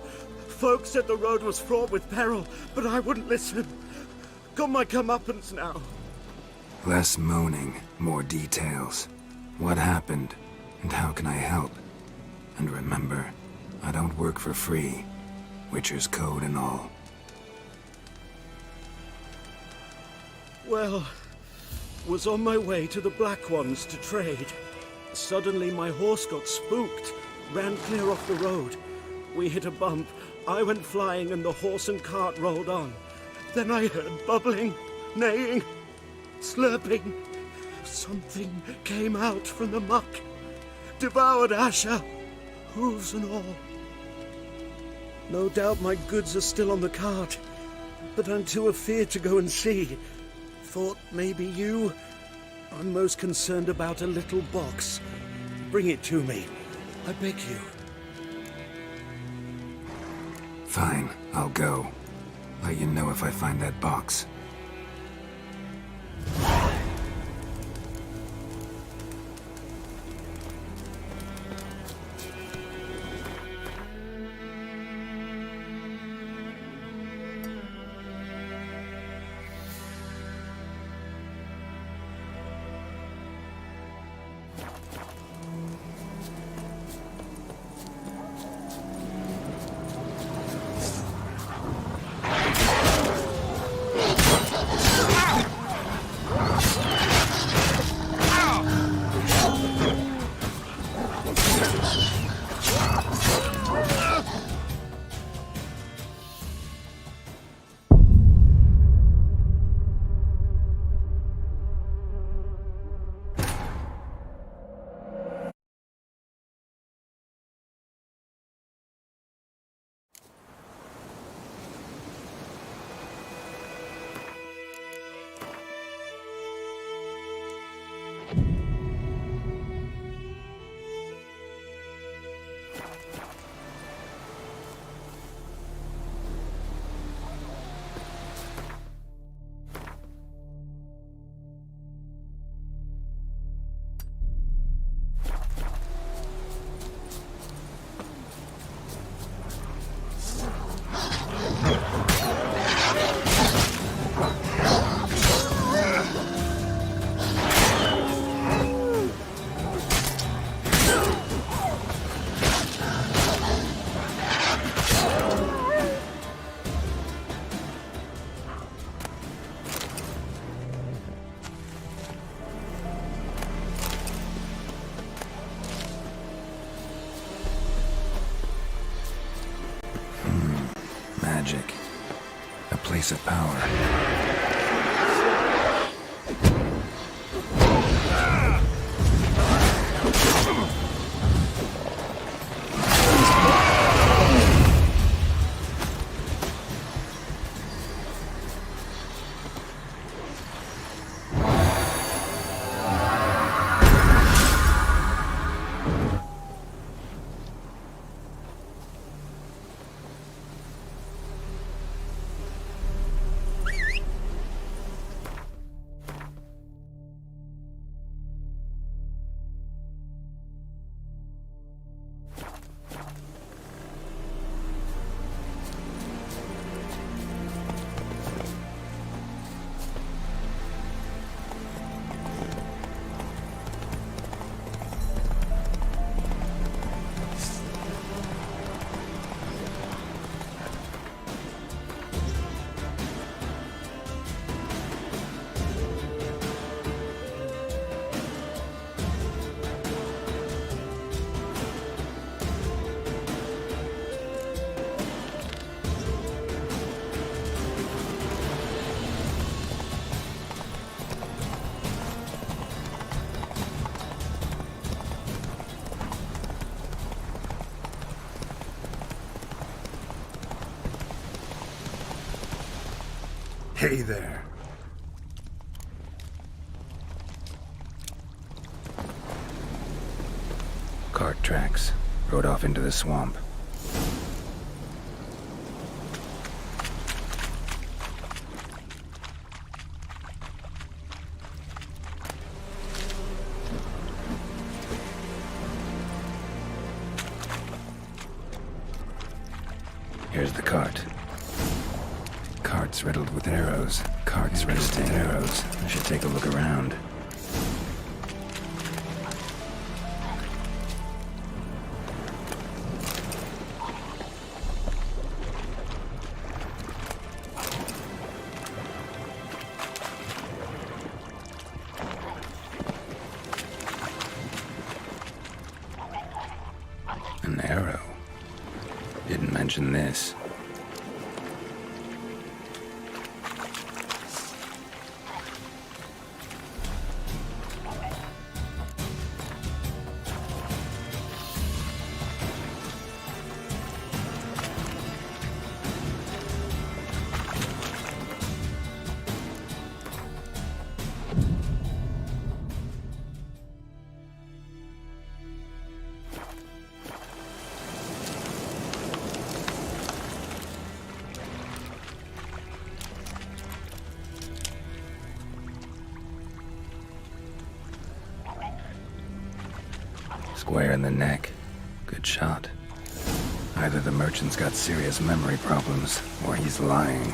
Folks said the road was fraught with peril, but I wouldn't listen. Got my comeuppance now. Less moaning, more details. What happened, and how can I help? And remember, I don't work for free. Witcher's code and all. Was on my way to the Black Ones to trade. Suddenly my horse got spooked, ran clear off the road. We hit a bump, I went flying and the horse and cart rolled on. Then I heard bubbling, neighing, slurping. Something came out from the muck, devoured Asher, hooves and all. No doubt my goods are still on the cart, but I'm too afeard to go and see. Thought maybe you... I'm most concerned about a little box. Bring it to me. I beg you. Fine, I'll go. Let you know if I find that box. Magic. A place of power. Hey there. Cart tracks. Rode off into the swamp. Here's the cart. Cart's riddled with arrows. Cart's riddled with arrows. I should take a look around. mention this. Square in the neck. Good shot. Either the merchant's got serious memory problems, or he's lying.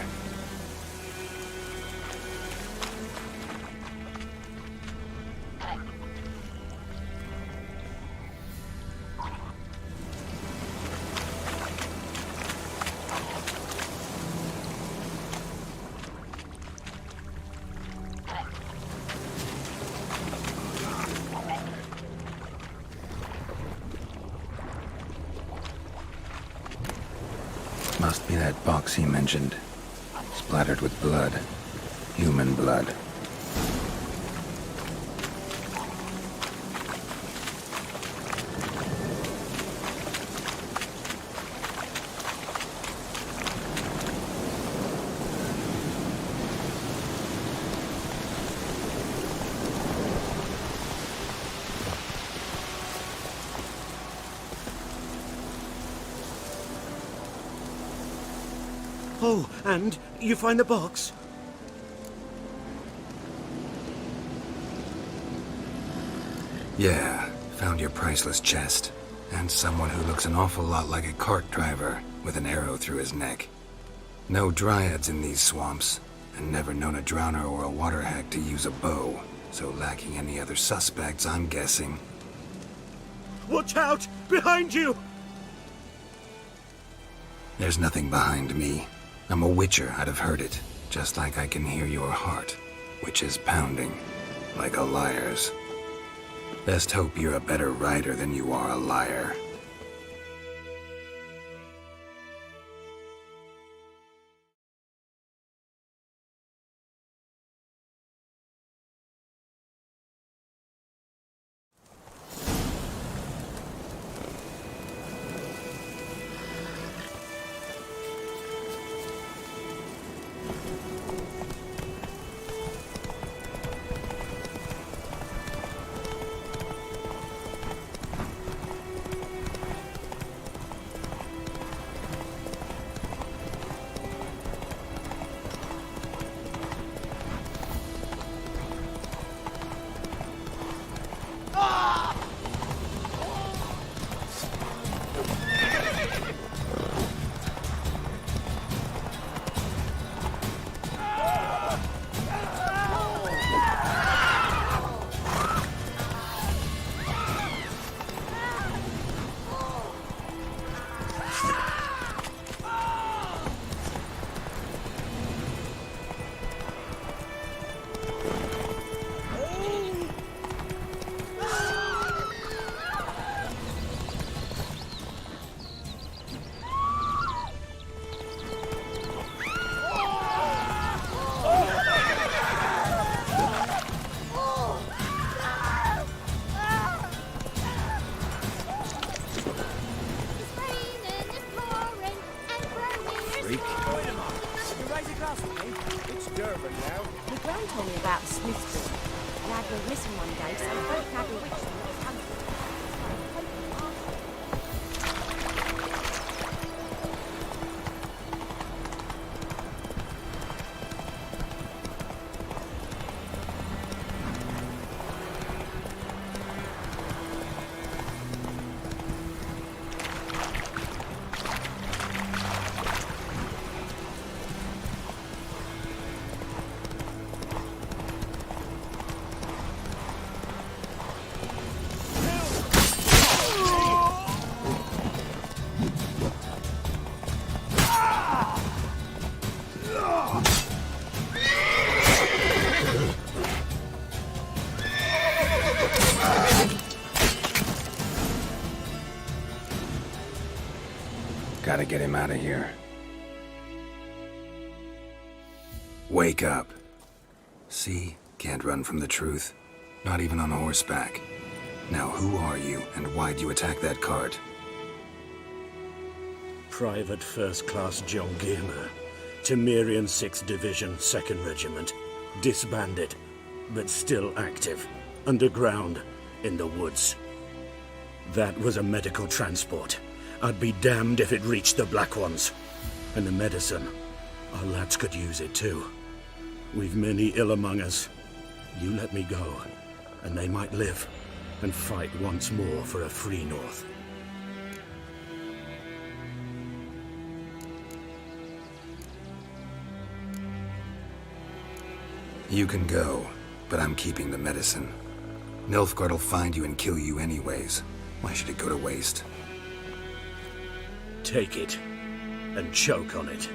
Must be that box he mentioned. Splattered with blood. Human blood. Oh, and you find the box? Yeah, found your priceless chest. And someone who looks an awful lot like a cart driver with an arrow through his neck. No dryads in these swamps, and never known a drowner or a water hack to use a bow. So lacking any other suspects, I'm guessing. Watch out! Behind you! There's nothing behind me. I'm a witcher, I'd have heard it. Just like I can hear your heart, which is pounding, like a liar's. Best hope you're a better rider than you are a liar. gotta get him out of here. Wake up. See? Can't run from the truth. Not even on horseback. Now who are you, and why'd you attack that cart? Private First Class John Gilmer, Temerian 6th Division, 2nd Regiment. Disbanded, but still active. Underground, in the woods. That was a medical transport. I'd be damned if it reached the Black Ones. And the medicine, our lads could use it too. We've many ill among us. You let me go, and they might live, and fight once more for a free North. You can go, but I'm keeping the medicine. Nilfgaard'll find you and kill you anyways. Why should it go to waste? Take it, and choke on it.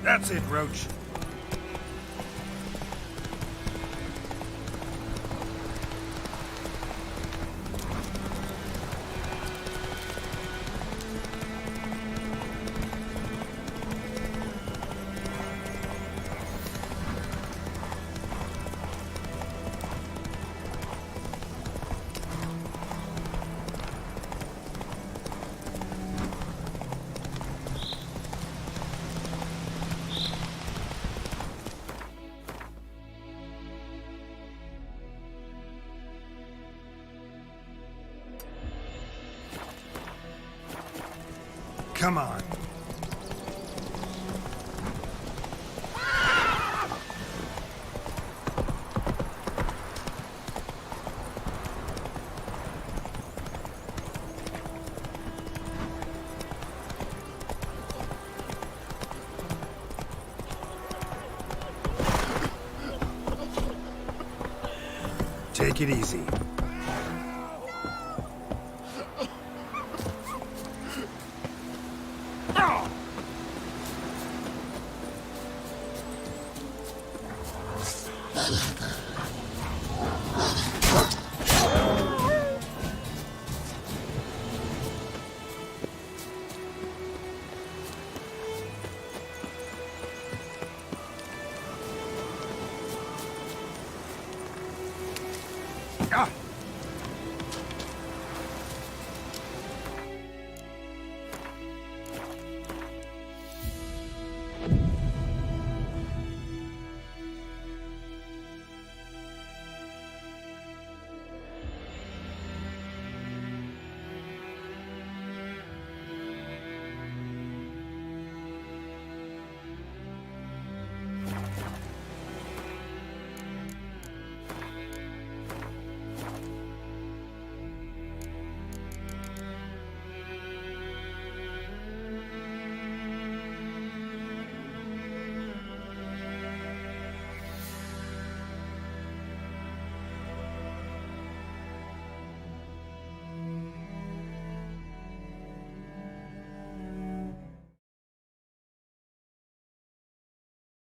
That's it, Roach. Come on. Take it easy. Ah!